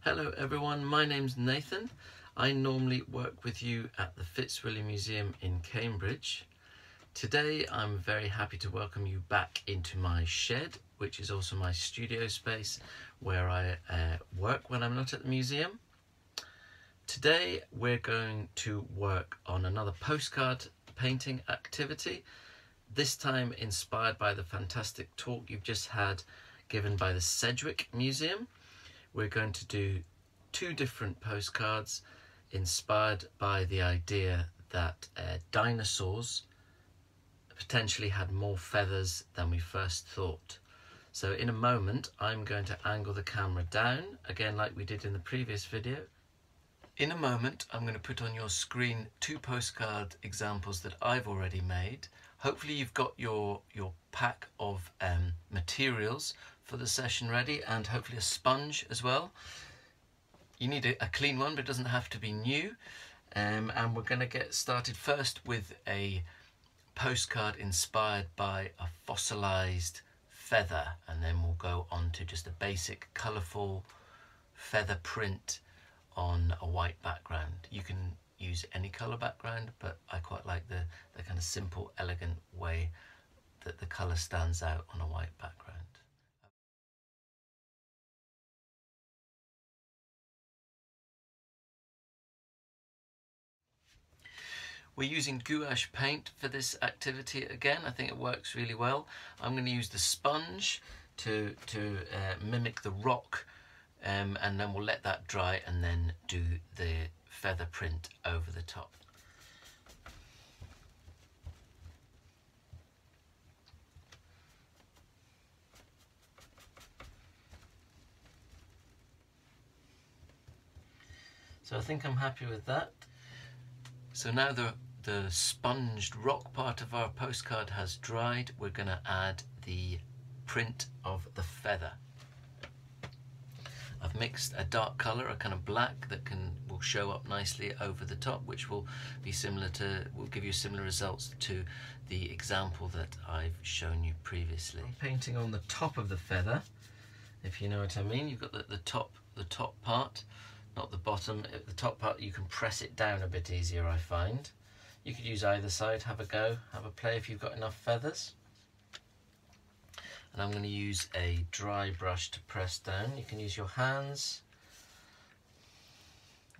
Hello everyone, my name's Nathan. I normally work with you at the Fitzwilliam Museum in Cambridge. Today I'm very happy to welcome you back into my shed, which is also my studio space where I work when I'm not at the museum. Today we're going to work on another postcard painting activity, this time inspired by the fantastic talk you've just had given by the Sedgwick Museum. We're going to do two different postcards inspired by the idea that dinosaurs potentially had more feathers than we first thought. So in a moment I'm going to angle the camera down, again like we did in the previous video. In a moment I'm going to put on your screen two postcard examples that I've already made. Hopefully you've got your pack of materials for the session ready, and hopefully a sponge as well. You need a clean one, but it doesn't have to be new. And we're going to get started first with a postcard inspired by a fossilized feather, and then we'll go on to just a basic colourful feather print on a white background. You can use any colour background, but I quite like the kind of simple, elegant way that the colour stands out on a white background. We're using gouache paint for this activity again. I think it works really well. I'm going to use the sponge to mimic the rock, and then we'll let that dry and then do the feather print over the top. So I think I'm happy with that. So now the sponged rock part of our postcard has dried, we're going to add the print of the feather. I've mixed a dark colour, a kind of black that will show up nicely over the top, which will be will give you similar results to the example that I've shown you previously. I'm painting on the top of the feather, if you know what I mean. You've got the top part, not the bottom. At the top part you can press it down a bit easier, I find. You could use either side, have a go, have a play if you've got enough feathers. And I'm going to use a dry brush to press down. You can use your hands.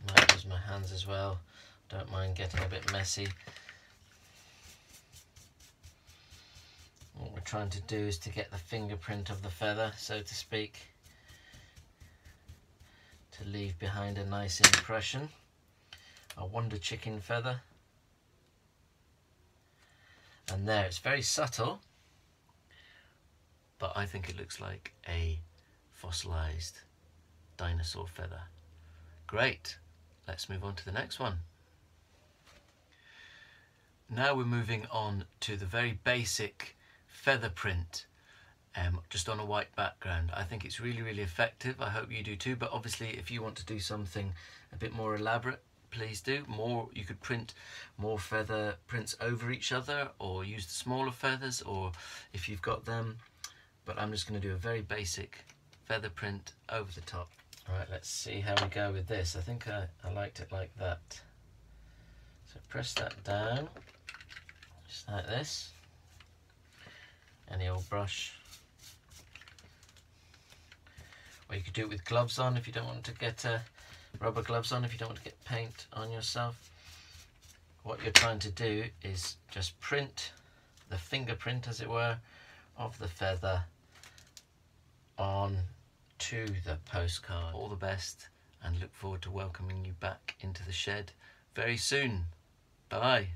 I might use my hands as well. Don't mind getting a bit messy. What we're trying to do is to get the fingerprint of the feather, so to speak, to leave behind a nice impression. A wonder chicken feather. And there, it's very subtle, but I think it looks like a fossilized dinosaur feather. Great, let's move on to the next one. Now we're moving on to the very basic feather print, just on a white background. I think it's really, really effective. I hope you do too, but obviously if you want to do something a bit more elaborate, please do. You could print more feather prints over each other, or use the smaller feathers, or if you've got them. But I'm just going to do a very basic feather print over the top. Alright, let's see how we go with this. I think I liked it like that. So press that down, just like this. Any old brush. Or you could do it with gloves on if you don't want to get rubber gloves on, if you don't want to get paint on yourself. What you're trying to do is just print the fingerprint, as it were, of the feather on to the postcard. All the best, and look forward to welcoming you back into the shed very soon. Bye.